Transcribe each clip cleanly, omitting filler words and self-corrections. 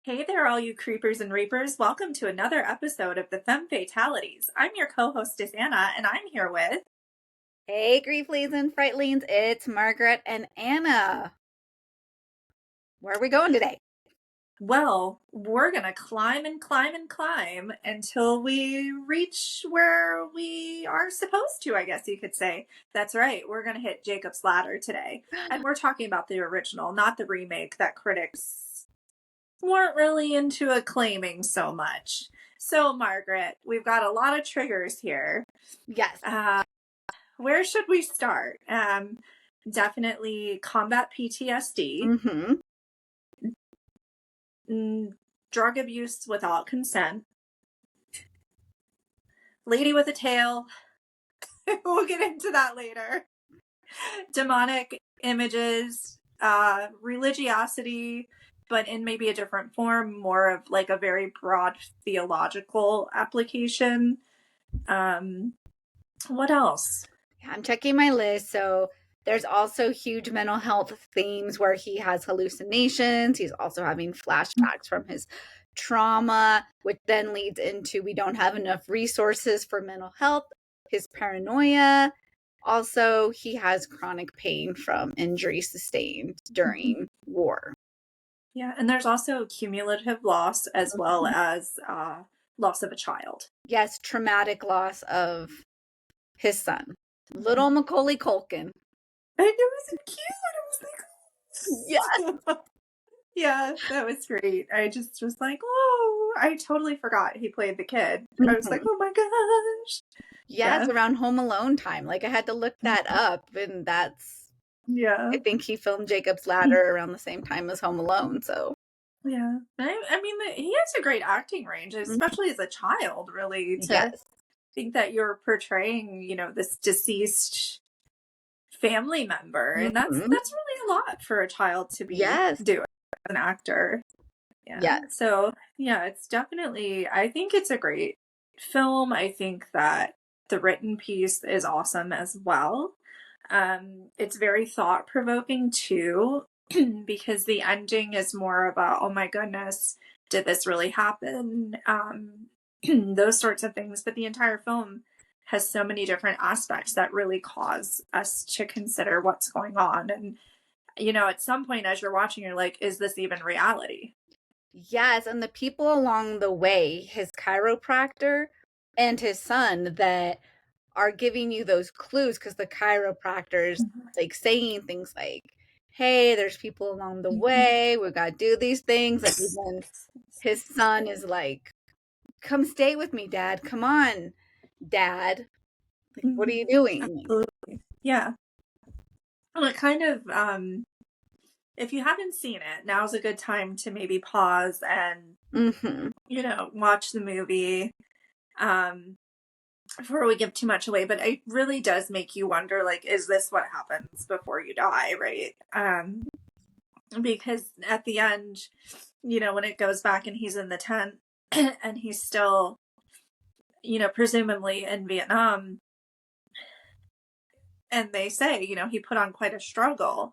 Hey there, all you creepers and reapers. Welcome to another episode of the Femme Fatalities. I'm your co-hostess, Anna, and I'm here with... Hey, Grieflies and Frightlings, it's Margaret and Anna. Where are we going today? Well, we're going to climb and climb and climb until we reach where we are supposed to, I guess you could say. That's right, we're going to hit Jacob's Ladder today. And we're talking about the original, not the remake that critics weren't really into acclaiming so much. So, Margaret, we've got a lot of triggers here. Yes. Where should we start? Definitely combat PTSD, Mm-hmm. drug abuse without consent, lady with a tail. We'll get into that later. Demonic images, religiosity, but in maybe a different form, more of like a very broad theological application. What else? I'm checking my list. So there's also huge mental health themes where he has hallucinations. He's also having flashbacks from his trauma, which then leads into we don't have enough resources for mental health, his paranoia. Also, he has chronic pain from injuries sustained during war. Yeah, and there's also cumulative loss as well as loss of a child. Yes, traumatic loss of his son, little Macaulay Culkin. And it was cute. Yes. I was like, yeah, that was great. I just was like, oh, I totally forgot he played the kid. I was like, Mhm. oh my gosh. Yes, Yeah. around Home Alone time. Like I had to look that up, and Yeah. I think he filmed Jacob's Ladder around the same time as Home Alone. So, Yeah. I mean, he has a great acting range, especially as a child, really, to yes. think that you're portraying, this deceased family member. And that's Mhm. really a lot for a child to be Yes. doing as an actor. Yeah. Yes. So, yeah, it's definitely, I think it's a great film. I think that the written piece is awesome as well. It's very thought provoking too, because the ending is more about, oh my goodness, did this really happen? Those sorts of things. But the entire film has so many different aspects that really cause us to consider what's going on. And, at some point as you're watching, you're like, is this even reality? Yes, and the people along the way, his chiropractor and his son that are giving you those clues because the chiropractor's like saying things like, hey, there's people along the way, we gotta do these things. Like even his son is like, come stay with me, Dad. Come on, Dad. Like, what are you doing? Absolutely. Yeah. Well, it kind of, if you haven't seen it, now's a good time to maybe pause and, Mm-hmm. watch the movie, um, before we give too much away. But it really does make you wonder, like, is this what happens before you die, right? Because at the end, when it goes back and he's in the tent and he's still, presumably in Vietnam, and they say, he put on quite a struggle.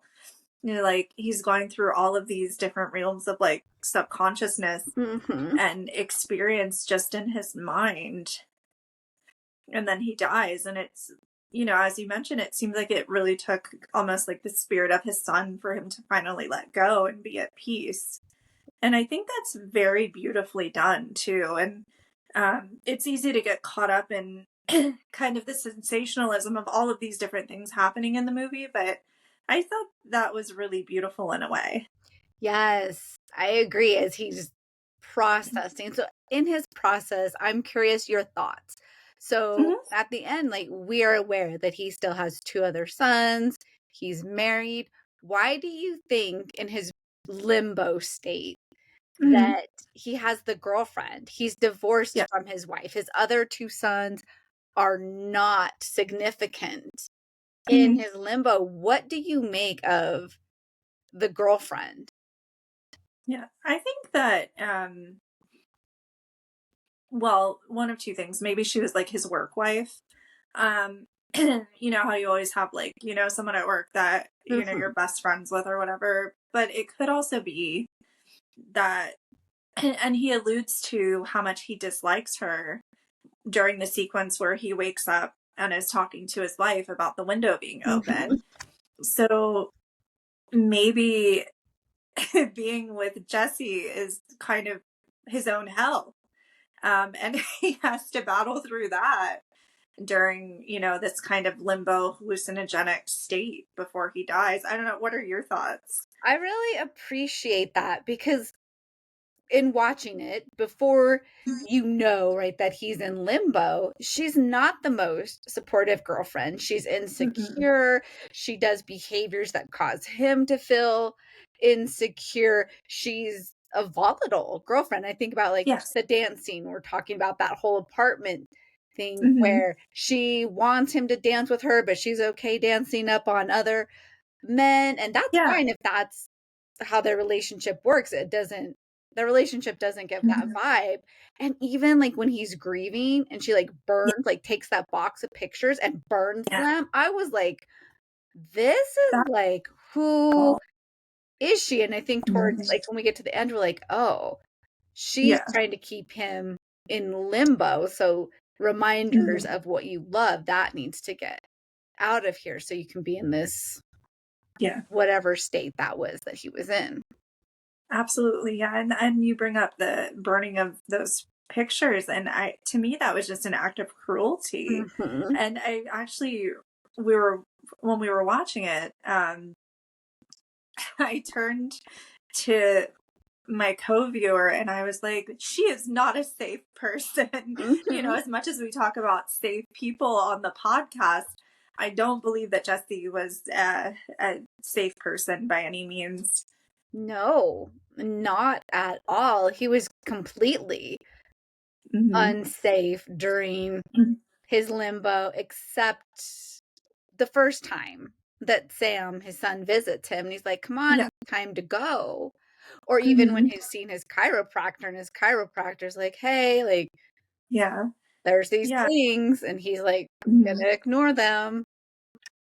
Like he's going through all of these different realms of like subconsciousness Mm-hmm. and experience just in his mind. And then he dies. And it's, as you mentioned, it seems like it really took almost like the spirit of his son for him to finally let go and be at peace. And I think that's very beautifully done too. And it's easy to get caught up in kind of the sensationalism of all of these different things happening in the movie, but I thought that was really beautiful in a way. Yes, I agree. As he's processing. So, in his process, I'm curious your thoughts. So, Mm-hmm. at the end, like we are aware that he still has two other sons, he's married. Why do you think, in his limbo state, Mm-hmm. that he has the girlfriend? He's divorced Yeah. from his wife. His other two sons are not significant in Mm-hmm. his limbo. What do you make of the girlfriend? Yeah. I think that, well, one of two things. Maybe she was like his work wife. Um, how you always have like, someone at work that, you're Mhm. best friends with or whatever. But it could also be that and he alludes to how much he dislikes her during the sequence where he wakes up and is talking to his wife about the window being Mm-hmm. open. So maybe being with Jesse is kind of his own hell. And he has to battle through that during, this kind of limbo hallucinogenic state before he dies. I don't know. What are your thoughts? I really appreciate that because in watching it, before you know, right, that he's in limbo, she's not the most supportive girlfriend. She's Mm-hmm. insecure. She does behaviors that cause him to feel insecure. She's a volatile girlfriend. I think about like Yes. the dance scene. We're talking about that whole apartment thing Mm-hmm. where she wants him to dance with her, but she's okay dancing up on other men. And that's Yeah. fine if that's how their relationship works. The relationship doesn't give that Mm-hmm. vibe. And even like when he's grieving and she like Yeah. burns, like takes that box of pictures and burns Yeah. them, I was like, this is That's like, who all. is she? And I think towards Mhm. like when we get to the end, we're like, oh, she's Yeah. trying to keep him in limbo. So reminders Mhm. of what you love, that needs to get out of here so you can be in this Yeah. whatever state that was that he was in. Absolutely. Yeah. And you bring up the burning of those pictures, and to me that was just an act of cruelty. Mhm. And I actually we were when we were watching it, I turned to my co-viewer and I was like, she is not a safe person. Mhm. As much as we talk about safe people on the podcast, I don't believe that Jesse was a safe person by any means. No, not at all. He was completely Hmm. unsafe during his limbo, except the first time that Sam, his son, visits him and he's like, come on, Yeah. it's time to go. Or even when Hmm. he's seen his chiropractor and his chiropractor's like, hey, like, Yeah. there's these Yeah. things. And he's like, Mhm. gonna ignore them.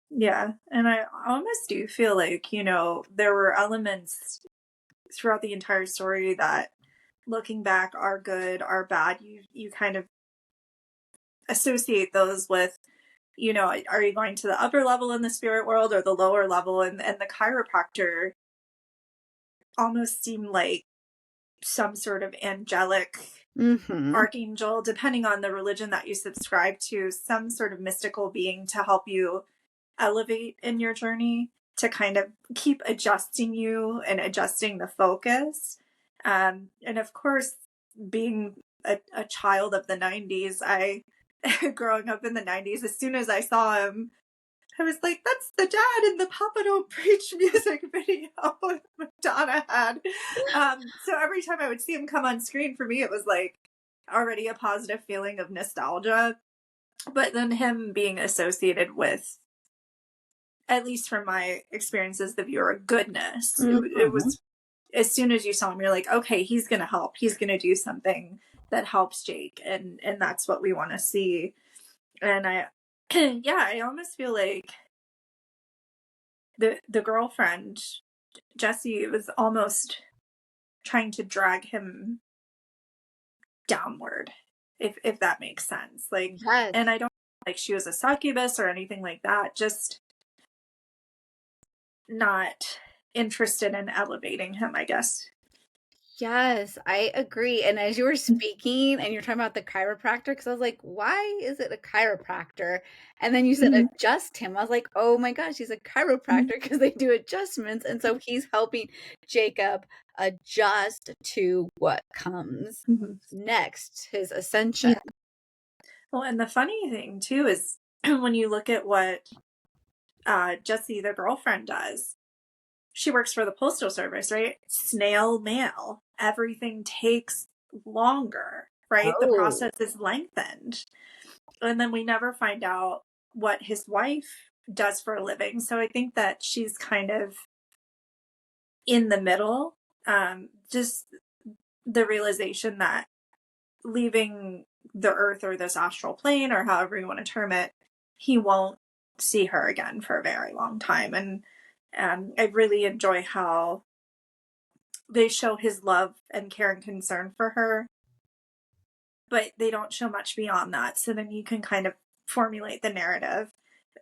Yeah. And I almost do feel like, there were elements throughout the entire story that looking back are good, are bad. You kind of associate those with, are you going to the upper level in the spirit world or the lower level? And the chiropractor almost seemed like some sort of angelic Hmm. archangel, depending on the religion that you subscribe to, some sort of mystical being to help you elevate in your journey, to kind of keep adjusting you and adjusting the focus. And of course, being a child of the 90s, growing up in the 90s, as soon as I saw him, I was like, that's the dad in the Papa Don't Preach music video Madonna had. So every time I would see him come on screen, for me, it was like already a positive feeling of nostalgia. But then him being associated with, at least from my experience as the viewer, goodness. It Hmm. was, as soon as you saw him, you're like, okay, he's going to help. He's going to do something that helps Jake. And that's what we want to see. And yeah, I almost feel like the girlfriend, Jesse, was almost trying to drag him downward, if that makes sense. Like, Yes. and I don't like she was a succubus or anything like that, just not interested in elevating him, I guess. Yes, I agree. And as you were speaking and you're talking about the chiropractor, because I was like, why is it a chiropractor? And then you said Mhm. adjust him. I was like, oh my gosh, he's a chiropractor Mhm. because they do adjustments. And so he's helping Jacob adjust to what comes Mhm. next, his ascension. Yeah. Well, and the funny thing too is when you look at what Jessie, the girlfriend, does, she works for the postal service, right? Snail mail. Everything takes longer, right? The Oh. process is lengthened. And then we never find out what his wife does for a living. So I think that she's kind of in the middle. Just the realization that leaving the earth or this astral plane, or however you want to term it, he won't see her again for a very long time. And I really enjoy how they show his love and care and concern for her, but they don't show much beyond that. So then you can kind of formulate the narrative.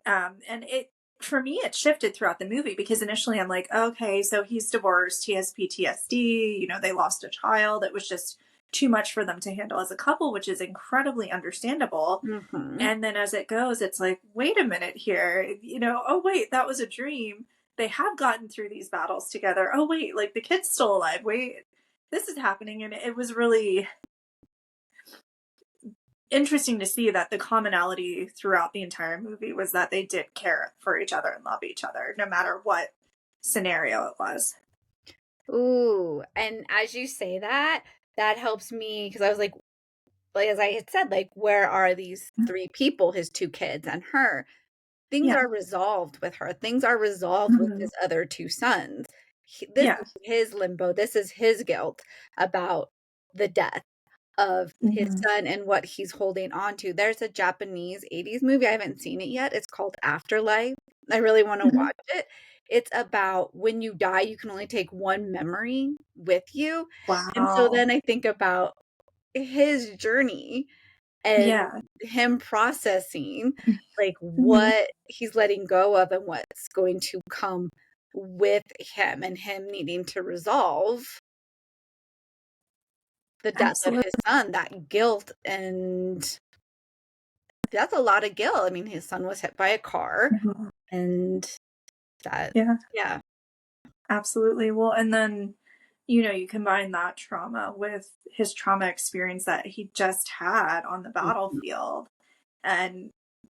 And it, for me, it shifted throughout the movie because initially I'm like, okay, so he's divorced, he has PTSD, you know, they lost a child. It was just too much for them to handle as a couple, which is incredibly understandable. Mm-hmm. And then as it goes, it's like, wait a minute here, you know, oh, wait, that was a dream. They have gotten through these battles together. Oh, wait, like the kid's still alive. Wait, this is happening. And it was really interesting to see that the commonality throughout the entire movie was that they did care for each other and love each other, no matter what scenario it was. Ooh, and as you say that, that helps me because I was like as I had said, like, where are these three people, his two kids and her? Things Yeah. are resolved with her. Things are resolved with Mm-hmm. his other two sons. This Yeah. is his limbo. This is his guilt about the death of his Mm-hmm. son and what he's holding on to. There's a Japanese 80s movie. I haven't seen it yet. It's called Afterlife. I really want to Mm-hmm. watch it. It's about when you die, you can only take one memory with you. And so Wow. then I think about his journey and Yeah. him processing like Mm-hmm. what he's letting go of and what's going to come with him and him needing to resolve the death of Absolutely. his son, that guilt. And that's a lot of guilt. I mean, his son was hit by a car Mm-hmm. and that, Yeah. yeah. Absolutely. Well, and then, you know, you combine that trauma with his trauma experience that he just had on the Mhm. battlefield. And,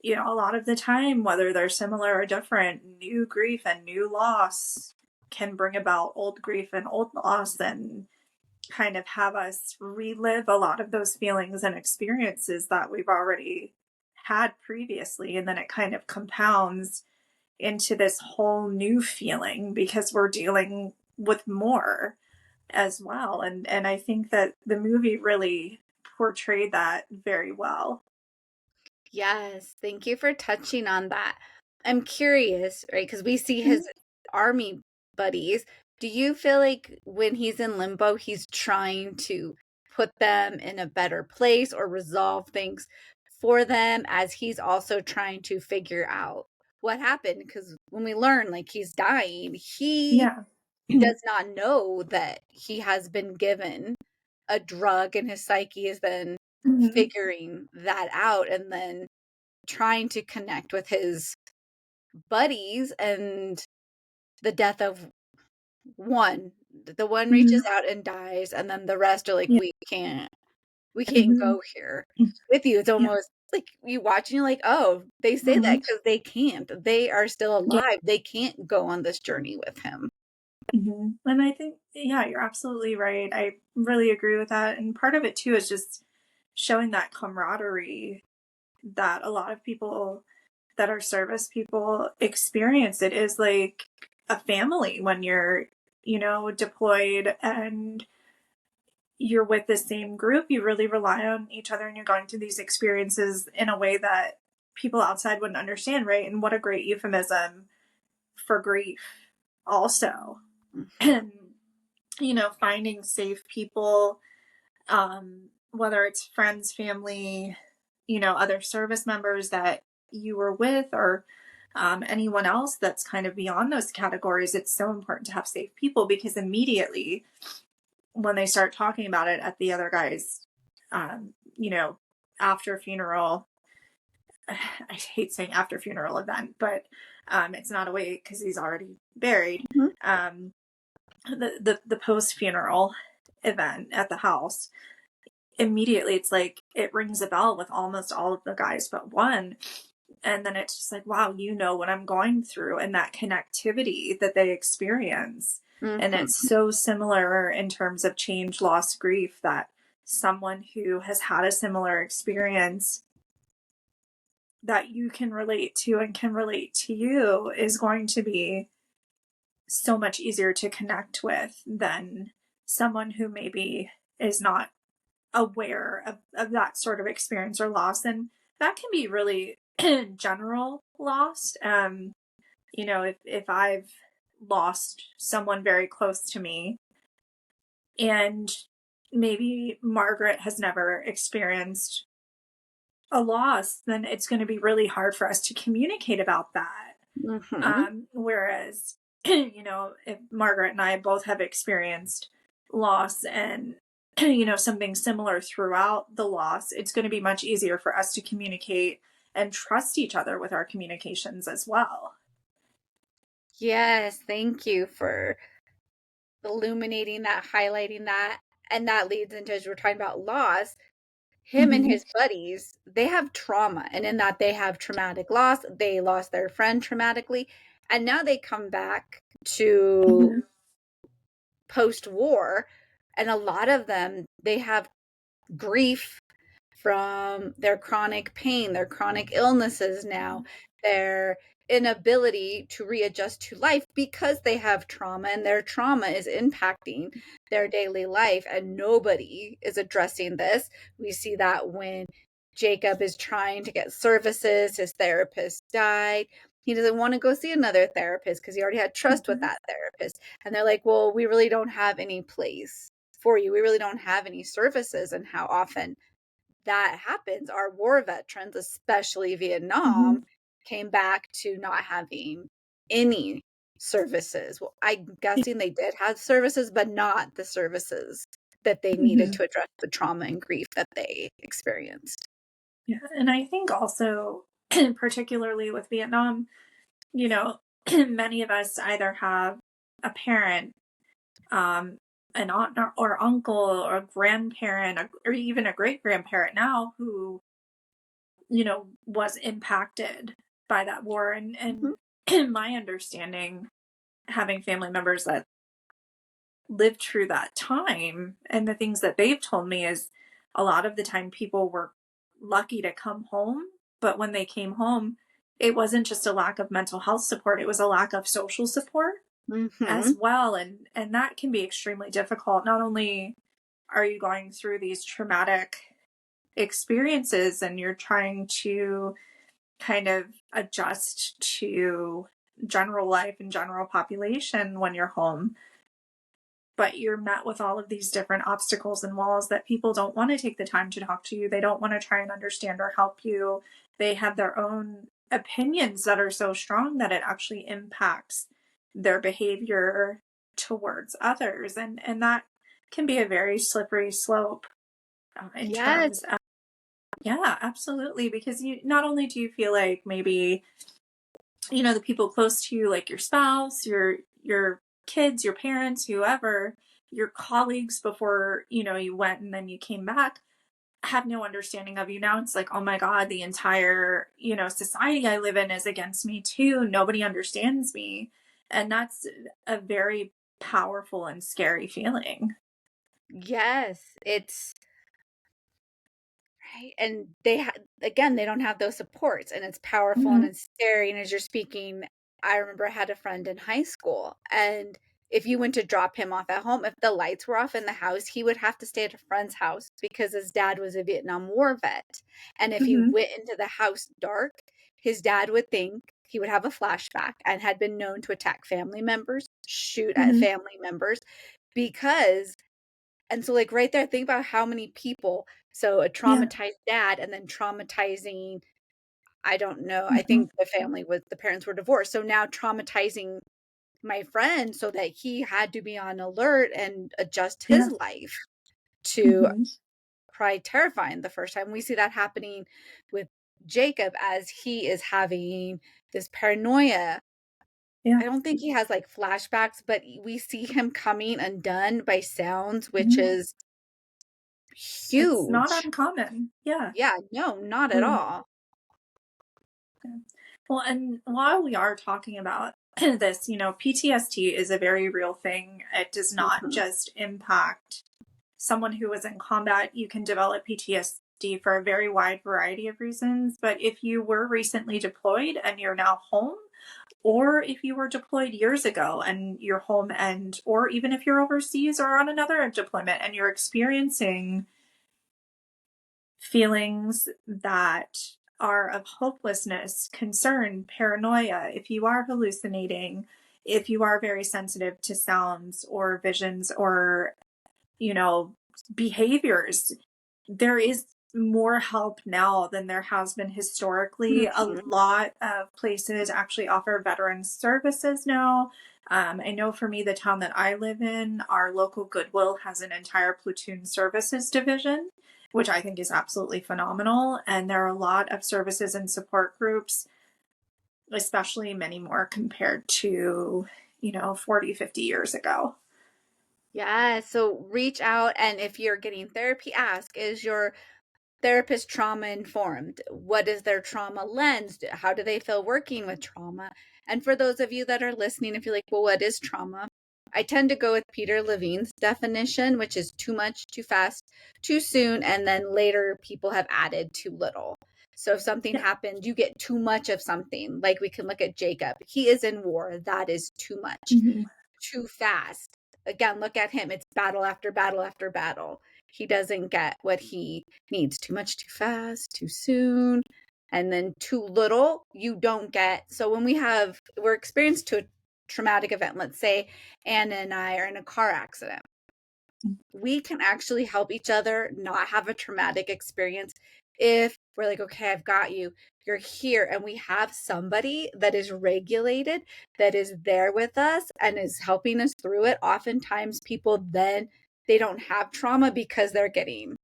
you know, a lot of the time, whether they're similar or different, new grief and new loss can bring about old grief and old loss and kind of have us relive a lot of those feelings and experiences that we've already had previously. And then it kind of compounds into this whole new feeling because we're dealing with more as well. And I think that the movie really portrayed that very well. Yes, thank you for touching on that. I'm curious, right? Because we see his Mhm. army buddies. Do you feel like when he's in limbo, he's trying to put them in a better place or resolve things for them as he's also trying to figure out what happened? Because when we learn, like, he's dying, he Yeah. does not know that he has been given a drug and his psyche is then Mhm. figuring that out and then trying to connect with his buddies and the death of one. The one reaches Mhm. out and dies, and then the rest are like, Yeah. we can't Mhm. go here with you. It's Yeah. almost like you watch and you're like, oh, they say that Mhm. because they can't. They are still Yeah. alive. They can't go on this journey with him. Mhm. And I think, yeah, you're absolutely right. I really agree with that. And part of it too is just showing that camaraderie that a lot of people that are service people experience. It is like a family when you're, you know, deployed and you're with the same group. You really rely on each other and you're going through these experiences in a way that people outside wouldn't understand, right? And what a great euphemism for grief, also. And, you know, finding safe people, whether it's friends, family, you know, other service members that you were with, or anyone else that's kind of beyond those categories, it's so important to have safe people because immediately when they start talking about it at the other guy's, you know, after funeral, I hate saying after funeral event, but it's not a wait because he's already buried. Mhm. Um, the post funeral event at the house, immediately it's like it rings a bell with almost all of the guys but one. And then it's just like, wow, you know what I'm going through and that connectivity that they experience. And Mhm. it's so similar in terms of change, loss, grief, that someone who has had a similar experience that you can relate to and can relate to you is going to be so much easier to connect with than someone who maybe is not aware of that sort of experience or loss. And that can be really general loss. You know, if I've lost someone very close to me, and maybe Margaret has never experienced a loss, then it's going to be really hard for us to communicate about that. Mm-hmm. Whereas, if Margaret and I both have experienced loss and, something similar throughout the loss, it's going to be much easier for us to communicate and trust each other with our communications as well. Yes, thank you for illuminating that, highlighting that. And that leads into, as we're talking about loss, him and Mm-hmm. his buddies, they have trauma. And in that, they have traumatic loss. They lost their friend traumatically. And now they come back to Mm-hmm. post war. And a lot of them, they have grief from their chronic pain, their chronic illnesses now, their inability to readjust to life because they have trauma, and their trauma is impacting their daily life, and nobody is addressing this. We see that when Jacob is trying to get services, his therapist died. He doesn't want to go see another therapist because he already had trust with Mm-hmm. that therapist. And they're like, well, we really don't have any place for you. We really don't have any services. And how often that happens. Our war veterans, especially Mm-hmm. Vietnam, came back to not having any services. Well, I'm guessing they did have services, but not the services that they needed Mm-hmm. to address the trauma and grief that they experienced. Yeah. And I think also, particularly with Vietnam, you know, many of us either have a parent, um, an aunt or uncle or a grandparent or even a great grandparent now who, was impacted by that war. And Mhm. my understanding, having family members that lived through that time and the things that they've told me is a lot of the time people were lucky to come home, but when they came home, it wasn't just a lack of mental health support, it was a lack of social support as Mhm. well. And that can be extremely difficult. Not only are you going through these traumatic experiences and you're trying to kind of adjust to general life and general population when you're home, but you're met with all of these different obstacles and walls that people don't want to take the time to talk to you. They don't want to try and understand or help you. They have their own opinions that are so strong that it actually impacts their behavior towards others. And that can be a very slippery slope in Yes. terms of, yeah, absolutely. Because you not only do you feel like maybe, the people close to you, like your spouse, your kids, your parents, whoever, your colleagues before, you went and then you came back, have no understanding of you. Now it's like, oh my God, the entire, society I live in is against me too. Nobody understands me. And that's a very powerful and scary feeling. Yes. It's right. And again, they don't have those supports, and it's powerful and Mm-hmm. it's scary. And as you're speaking, I remember I had a friend in high school, and if you went to drop him off at home, if the lights were off in the house, he would have to stay at a friend's house because his dad was a Vietnam War vet. And if he Mm-hmm. went into the house dark, his dad would think he would have a flashback and had been known to attack family members, shoot at Mm-hmm. family members because and so, like, right there, think about how many people. So, a Yeah. traumatized dad and then traumatizing, I don't know, I Mm-hmm. think the parents were divorced. So now traumatizing my friend so that he had to be on alert and adjust Yeah. his life to Mm-hmm. probably terrifying the first time. We see that happening with Jacob as he is having this paranoia. Yeah. I don't think he has like flashbacks, but we see him coming undone by sounds, which Mm-hmm. is It's not huge. uncommon. Yeah. Yeah, no, not at Mm. all. Yeah. Well, and while we are talking about this, PTSD is a very real thing. It does not Mhm. just impact someone who was in combat. You can develop PTSD for a very wide variety of reasons. But if you were recently deployed and you're now home, or if you were deployed years ago and you're home, or even if you're overseas or on another deployment and you're experiencing feelings that are of hopelessness, concern, paranoia, if you are hallucinating, if you are very sensitive to sounds or visions or, behaviors. There is more help now than there has been historically. A Mhm. lot of places actually offer veteran services now. I know for me, the town that I live in, our local Goodwill has an entire platoon services division, which I think is absolutely phenomenal. And there are a lot of services and support groups, especially many more compared to, 40, 50 years ago. Yeah, so reach out, and if you're getting therapy, ask, is your therapist trauma informed? What is their trauma lens? How do they feel working with trauma? And for those of you that are listening, if you're like, well, what is trauma? I tend to go with Peter Levine's definition, which is too much, too fast, too soon, and then later people have added too little. So if something Yeah. happened, you get too much of something. Like we can look at Jacob. He is in war. That is too much. Mhm. Too fast. Again, look at him. It's battle after battle after battle. He doesn't get what he needs. Too much, too fast, too soon, and then too little, you don't get. So when we're experienced to a traumatic event, let's say Anna and I are in a car accident, we can actually help each other not have a traumatic experience if we're like, okay, I've got you. You're here. And we have somebody that is regulated, that is there with us and is helping us through it. Oftentimes, people then they don't have trauma because they're getting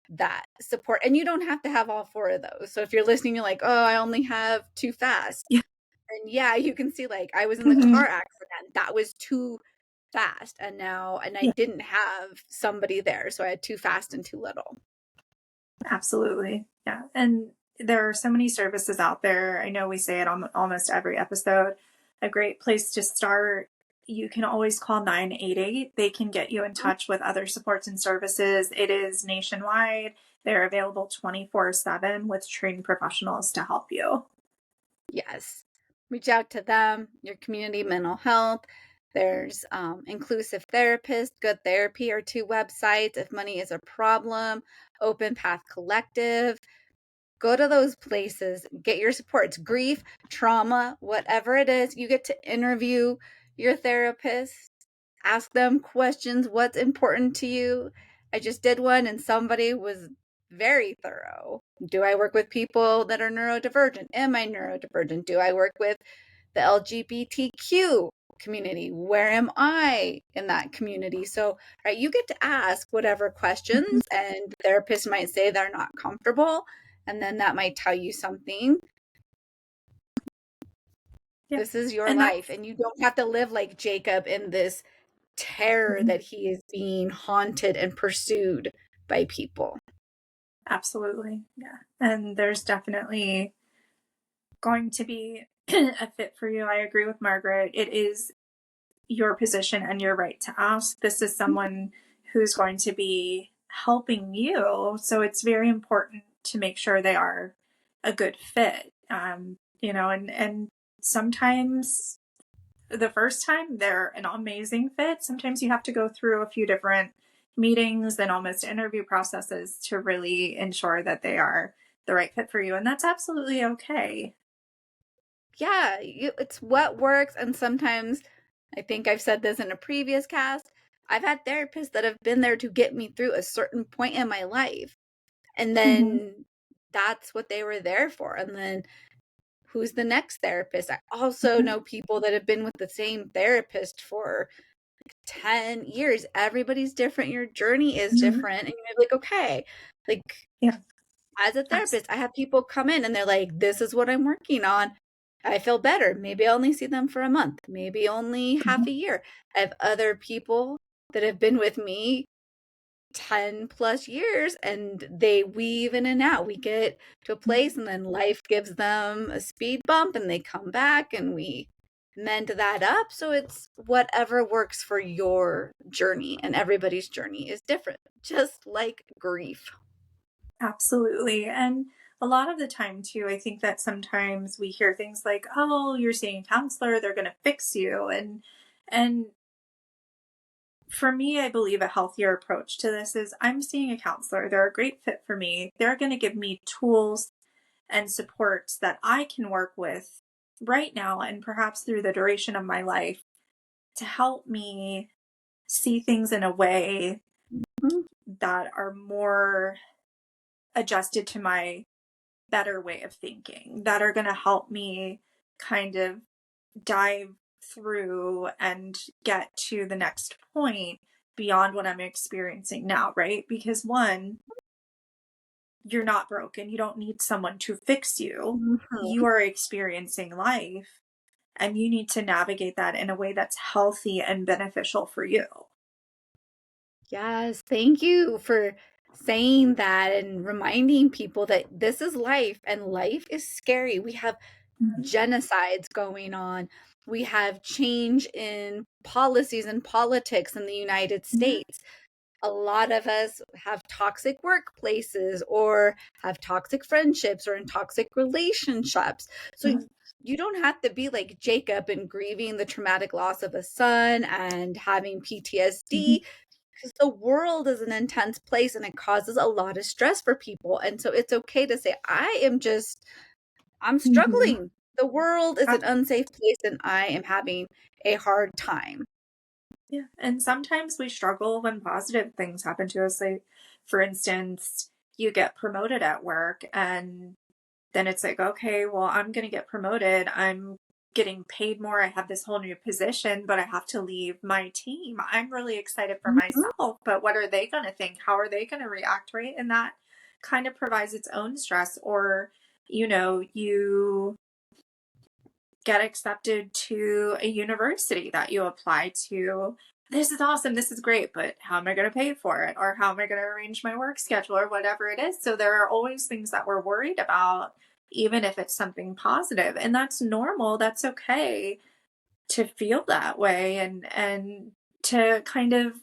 that support. And you don't have to have all four of those. So if you're listening, you're like, oh, I only have too fast. Yeah. And yeah, you can see like I was in the Mhm. car accident. That was too fast. And I Yeah. didn't have somebody there. So I had too fast and too little. Absolutely. Yeah. And there are so many services out there. I know we say it on almost every episode. A great place to start, you can always call 988. They can get you in touch with other supports and services. It is nationwide. They're available 24/7 with trained professionals to help you. Yes. Reach out to them, your community mental health. There's inclusive therapist, good therapy are two websites. If money is a problem, Open Path Collective. Go to those places, get your support. It's grief, trauma, whatever it is. You get to interview your therapist, ask them questions. What's important to you? I just did one and somebody was very thorough. Do I work with people that are neurodivergent? Am I neurodivergent? Do I work with the LGBTQ community? Where am I in that community? So, right, you get to ask whatever Mhm. questions, and the therapist might say they're not comfortable, and then that might tell you something. Yeah. This is your And life, that's and you don't have to live like Jacob in this terror Mhm. that he is being haunted and pursued by people. Absolutely. Yeah. And there's definitely going to be a fit for you. I agree with Margaret. It is your position and your right to ask. This is someone who's going to be helping you. So it's very important to make sure they are a good fit. And sometimes the first time they're an amazing fit. Sometimes you have to go through a few different meetings and almost interview processes to really ensure that they are the right fit for you. And that's absolutely okay. Yeah, it's what works. And sometimes, I think I've said this in a previous cast, I've had therapists that have been there to get me through a certain point in my life. And Mhm. then that's what they were there for. And then who's the next therapist? I also Mhm. know people that have been with the same therapist for 10 years. Everybody's different. Your journey is Mhm. different. And you're like, okay, like Yeah, as a therapist, I absolutely. have people come in and they're like, this is what I'm working on. I feel better. Maybe I only see them for a month, maybe only half Mhm. a year. I have other people that have been with me 10 plus years and they weave in and out. We get to a place and then life gives them a speed bump and they come back and we mend that up. So it's whatever works for your journey, and everybody's journey is different, just like grief. Absolutely. And a lot of the time, too, I think that sometimes we hear things like, oh, you're seeing a counselor, they're going to fix you. And for me, I believe a healthier approach to this is I'm seeing a counselor. They're a great fit for me. They're going to give me tools and supports that I can work with right now and perhaps through the duration of my life to help me see things in a way that are more adjusted to my better way of thinking, that are going to help me kind of dive through and get to the next point beyond what I'm experiencing now, right? Because one, you're not broken. You don't need someone to fix you. Mhm. You are experiencing life and you need to navigate that in a way that's healthy and beneficial for you. Yes, thank you for saying that and reminding people that this is life and life is scary. We have Mhm. genocides going on. We have change in policies and politics in the United Yeah. States. A lot of us have toxic workplaces or have toxic friendships or in toxic relationships. So Yeah. you don't have to be like Jacob and grieving the traumatic loss of a son and having Mhm. PTSD, because the world is an intense place and it causes a lot of stress for people. And so it's okay to say, I'm Mhm. struggling. The world is an Ab- unsafe place and I am having a hard time. Yeah. And sometimes we struggle when positive things happen to us. Like, for instance, you get promoted at work and then it's like, okay, well, I'm going to get promoted. I'm getting paid more. I have this whole new position, but I have to leave my team. I'm really excited for Mhm. myself, but what are they going to think? How are they going to react? Right. And that kind of provides its own stress. Or, you get accepted to a university that you apply to. This is awesome. This is great, but how am I going to pay for it? Or how am I going to arrange my work schedule or whatever it is? So there are always things that we're worried about, even if it's something positive. And that's normal. That's okay to feel that way and to kind of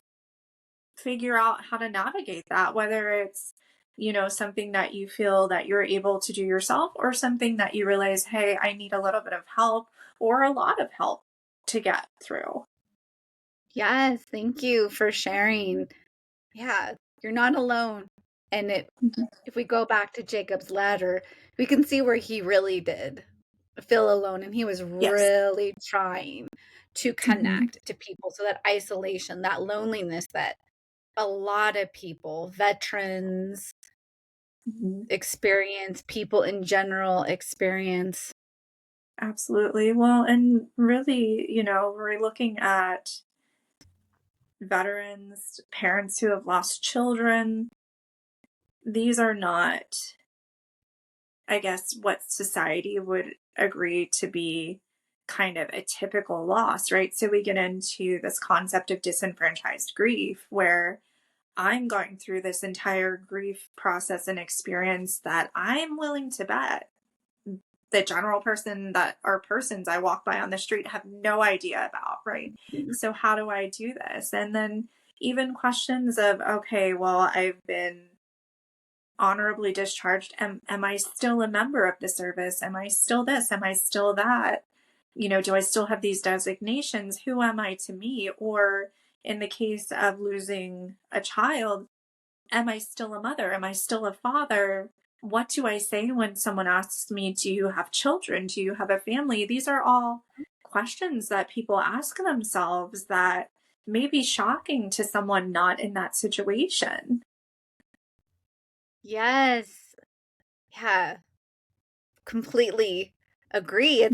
figure out how to navigate that, whether it's, something that you feel that you're able to do yourself or something that you realize, hey, I need a little bit of help or a lot of help to get through. Yes, thank you for sharing. Yeah, you're not alone. And Mhm. if we go back to Jacob's ladder, we can see where he really did feel alone and he was Yes. really trying to Hmm. connect to people. So that isolation, that loneliness that a lot of people, veterans Hmm. experience, people in general experience. Absolutely. Well, and really, we're looking at veterans, parents who have lost children. These are not, I guess, what society would agree to be kind of a typical loss, right? So we get into this concept of disenfranchised grief, where I'm going through this entire grief process and experience that I'm willing to bet the general person that are persons I walk by on the street have no idea about, right? So how do I do this? And then even questions of, okay, well, I've been honorably discharged. Am I still a member of the service? Am I still this? Am I still that? Do I still have these designations? Who am I to me? Or in the case of losing a child, am I still a mother? Am I still a father? What do I say when someone asks me, do you have children? Do you have a family? These are all questions that people ask themselves that may be shocking to someone not in that situation. Yes. Yeah, completely agree.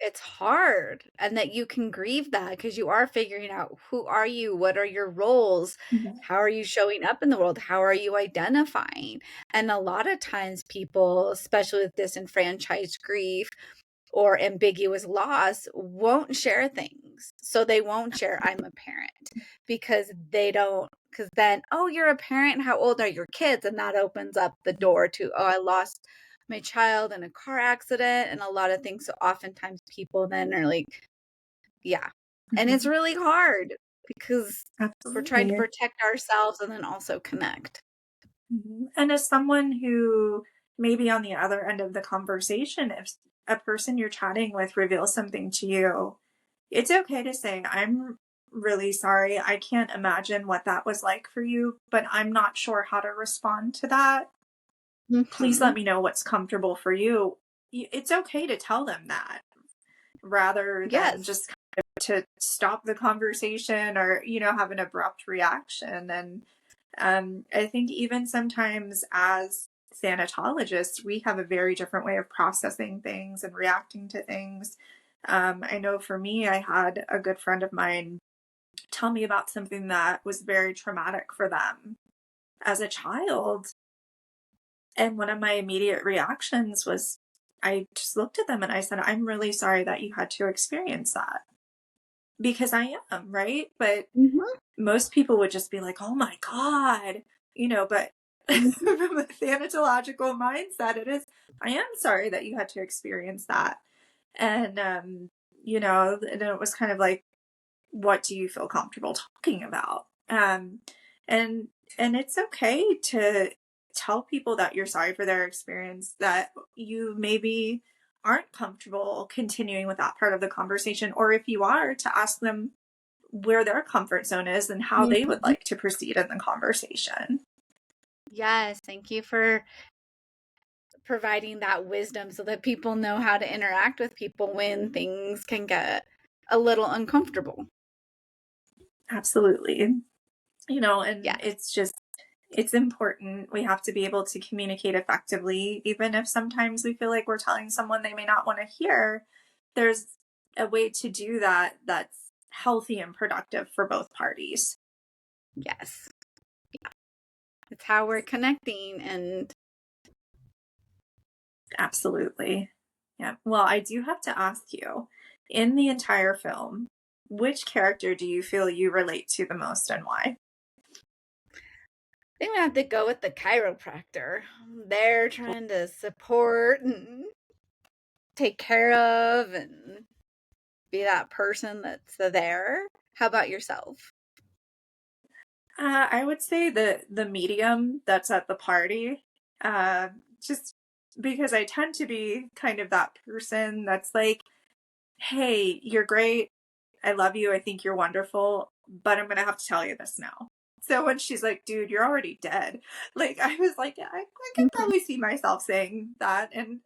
It's hard and that you can grieve that because you are figuring out who are you? What are your roles? Mhm. How are you showing up in the world? How are you identifying? And a lot of times people, especially with disenfranchised grief or ambiguous loss, won't share things. So they won't share I'm a parent because they don't, because then, oh, you're a parent. How old are your kids? And that opens up the door to, oh, I lost my child in a car accident and a lot of things. So oftentimes people then are like, yeah. And it's Mhm. really hard because we're trying to Absolutely. protect ourselves and then also connect. Mhm. And as someone who maybe on the other end of the conversation, if a person you're chatting with reveals something to you, it's okay to say, I'm really sorry. I can't imagine what that was like for you, but I'm not sure how to respond to that. Please let Hmm. me know what's comfortable for you. It's okay to tell them that rather than Yes. just kind of to stop the conversation or, have an abrupt reaction. And I think even sometimes as sanitologists, we have a very different way of processing things and reacting to things. I know for me, I had a good friend of mine tell me about something that was very traumatic for them as a child. And one of my immediate reactions was I just looked at them and I said, I'm really sorry that you had to experience that because I am, right? But Mhm. most people would just be like, oh my God, but Mhm. from a thanatological mindset, it is, I am sorry that you had to experience that. And, and it was kind of like, what do you feel comfortable talking about? And and it's okay to tell people that you're sorry for their experience, that you maybe aren't comfortable continuing with that part of the conversation, or if you are, to ask them where their comfort zone is and how they would Mhm. like to proceed in the conversation. Yes, thank you for providing that wisdom so that people know how to interact with people when things can get a little uncomfortable. Absolutely. And Yes. it's important. We have to be able to communicate effectively, even if sometimes we feel like we're telling someone they may not want to hear. There's a way to do that that's healthy and productive for both parties. Yes. It's how we're connecting and Absolutely. Yeah. Well, I do have to ask you, in the entire film, which character do you feel you relate to the most and why? I think we have to go with the chiropractor. They're trying to support and take care of and be that person that's there. How about yourself? I would say the medium that's at the party. Uh, just because I tend to be kind of that person that's like, "Hey, you're great. I love you. I think you're wonderful, but I'm gonna have to tell you this now." So when she's like, "Dude, you're already dead," like I was like, yeah, I could Mhm. probably see myself saying that in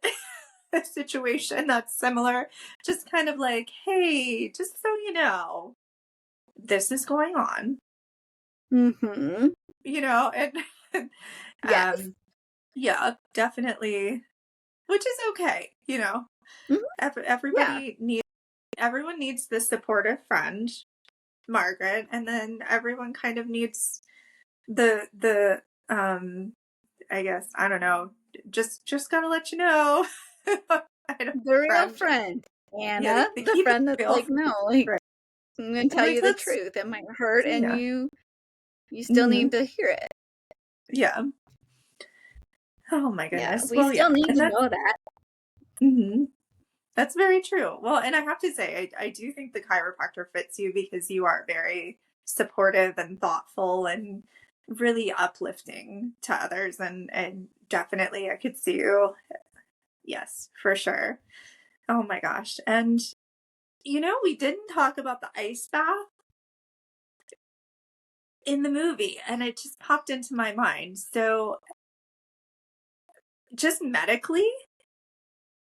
a situation that's similar. Just kind of like, "Hey, just so you know, this is going on," Mhm. and Yes. um yeah, definitely, which is okay, Mhm. Yeah. everyone needs this supportive friend, Margaret, and then everyone kind of needs the I guess, I don't know, just gotta let you know. I don't The real friend. friend. Yeah, Anna, they the keep it friend that's real. like, no, like Right. I'm gonna tell Like, you the let's truth. It might hurt and yeah. you still Mhm. need to hear it. Yeah. Oh my Yeah, goodness. we Well, still yeah, need and to that's know that. mhm. That's very true. Well, and I have to say, I do think the chiropractor fits you because you are very supportive and thoughtful and really uplifting to others. And definitely, I could see you. Yes, for sure. Oh my gosh. And, we didn't talk about the ice bath in the movie, and it just popped into my mind. So, just medically,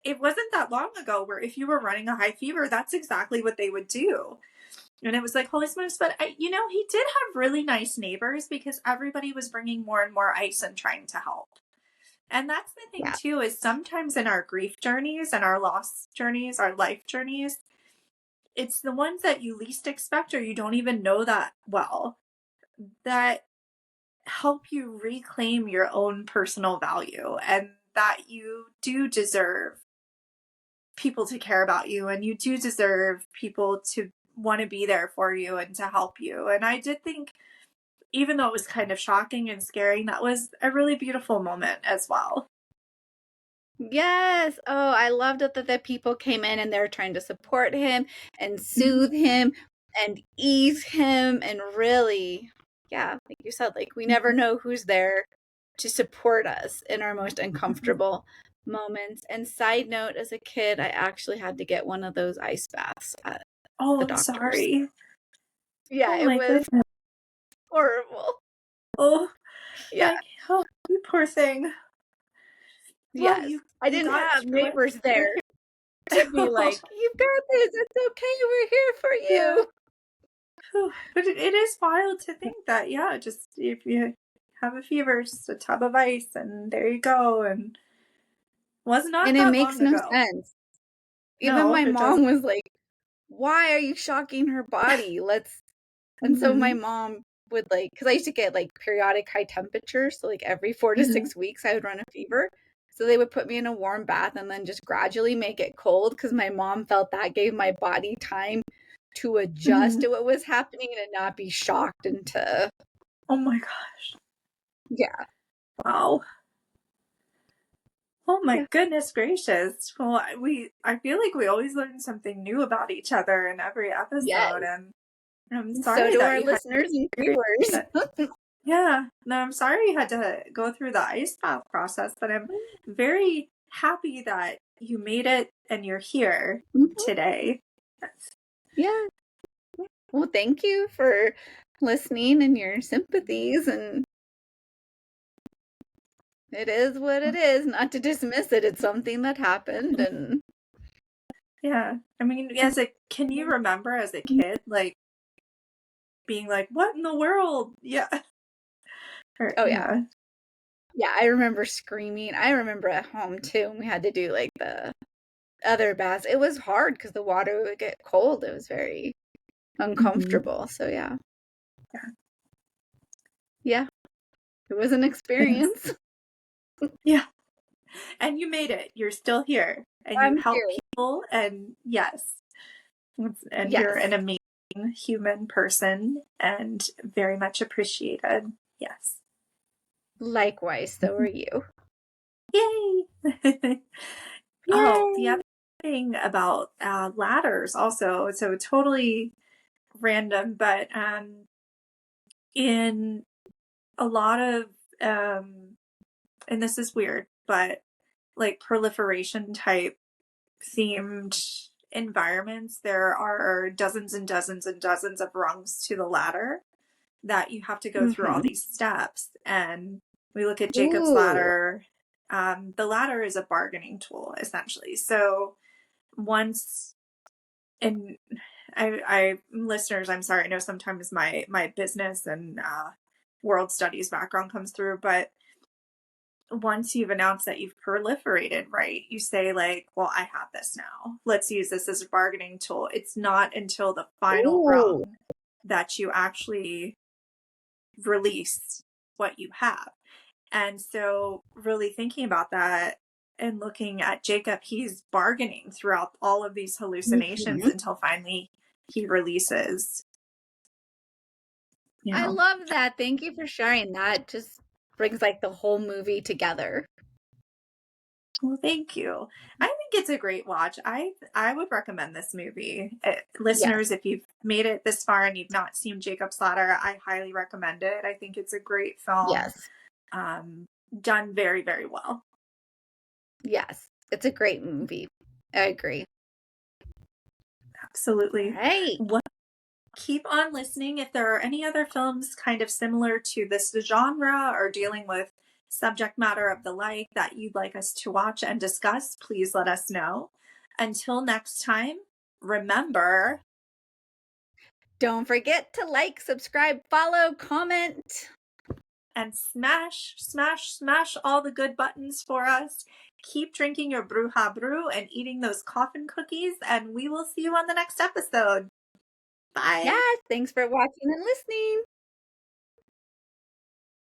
it wasn't that long ago where if you were running a high fever, that's exactly what they would do. And it was like, holy smokes. But, he did have really nice neighbors because everybody was bringing more and more ice and trying to help. And that's the thing, Yeah. too, is sometimes in our grief journeys and our loss journeys, our life journeys, it's the ones that you least expect or you don't even know that well that help you reclaim your own personal value and that you do deserve people to care about you and you do deserve people to want to be there for you and to help you. And I did think, even though it was kind of shocking and scaring, that was a really beautiful moment as well. Yes. Oh, I loved it that the people came in and they were trying to support him and Mhm. soothe him and ease him and really, yeah, like you said, like we never know who's there to support us in our most uncomfortable moments. And side note, as a kid, I actually had to get one of those ice baths at Oh, the I'm doctor's. sorry. Yeah, Oh it my was goodness. horrible. Oh, Yeah. like, oh, you poor thing. Well, Yes. you I you didn't got have through it. neighbors You're there to be here. like, "You've got this. It's okay. We're here for Yeah. you." But it is wild to think that, yeah, just if you have a fever, just a tub of ice, and there you go. And was not And it that makes long no ago. sense. Even No, my it doesn't. mom was like, "Why are you shocking her body? Let's." And so my Hmm. mom would like, because I used to get like periodic high temperatures, so like every 4 to Hmm. 6 weeks I would run a fever. So they would put me in a warm bath and then just gradually make it cold because my mom felt that gave my body time to adjust Hmm. to what was happening and not be shocked into, Oh my gosh. yeah, Wow. Oh my yeah. goodness gracious. Well, I feel like we always learn something new about each other in every episode, Yes. and I'm And so sorry do that our you had listeners and to experience viewers. it. Yeah, no, I'm sorry you had to go through the ice bath process, but I'm very happy that you made it and you're here Mhm. today. Yeah. Well, thank you for listening and your sympathies. And it is what it is, not to dismiss it. It's something that happened. And Yeah, I mean, can you remember as a kid, like being like, "What in the world?" Yeah, or oh, yeah. yeah. Yeah, I remember screaming. I remember at home too, and we had to do like the other baths. It was hard because the water would get cold. It was very Hmm. uncomfortable. So, yeah. Yeah, Yeah, it was an thanks. experience. Yeah, and you made it. You're still here, and you I'm help here. people. And yes, and you're an Yes. amazing human person, and very much appreciated. Yes. Likewise, so are you. Yay! Oh, the Yay! other thing about ladders also, so totally random, but in a lot of, um, and this is weird, but like proliferation type themed environments, there are dozens and dozens and dozens of rungs to the ladder that you have to go through all Mm-hmm. these steps. And we look at Jacob's Ooh. ladder. The ladder is a bargaining tool, essentially. So once, and I listeners, I'm sorry, I know sometimes my business and world studies background comes through, but once you've announced that you've proliferated, right, you say like, well, I have this now, let's use this as a bargaining tool. It's not until the final Ooh. rung that you actually release what you have. And so really thinking about that and looking at Jacob, he's bargaining throughout all of these hallucinations Mhm. until finally he releases, you I know. love that. Thank you for sharing that. Just brings like the whole movie together. Well, thank you. I think it's a great watch. I would recommend this movie. Listeners, Yes. if you've made it this far and you've not seen Jacob's Ladder, I highly recommend it. I think it's a great film, Yes. um, done very, very well. Yes. It's a great movie. I agree. All Absolutely. right. Well, keep on listening. If there are any other films kind of similar to this genre or dealing with subject matter of the like that you'd like us to watch and discuss, please let us know. Until next time, remember, Don't forget to like, subscribe, follow, comment. and smash, smash, smash all the good buttons for us. Keep drinking your Bruja Brew and eating those coffin cookies, and we will see you on the next episode. Bye. Yes. Thanks for watching and listening.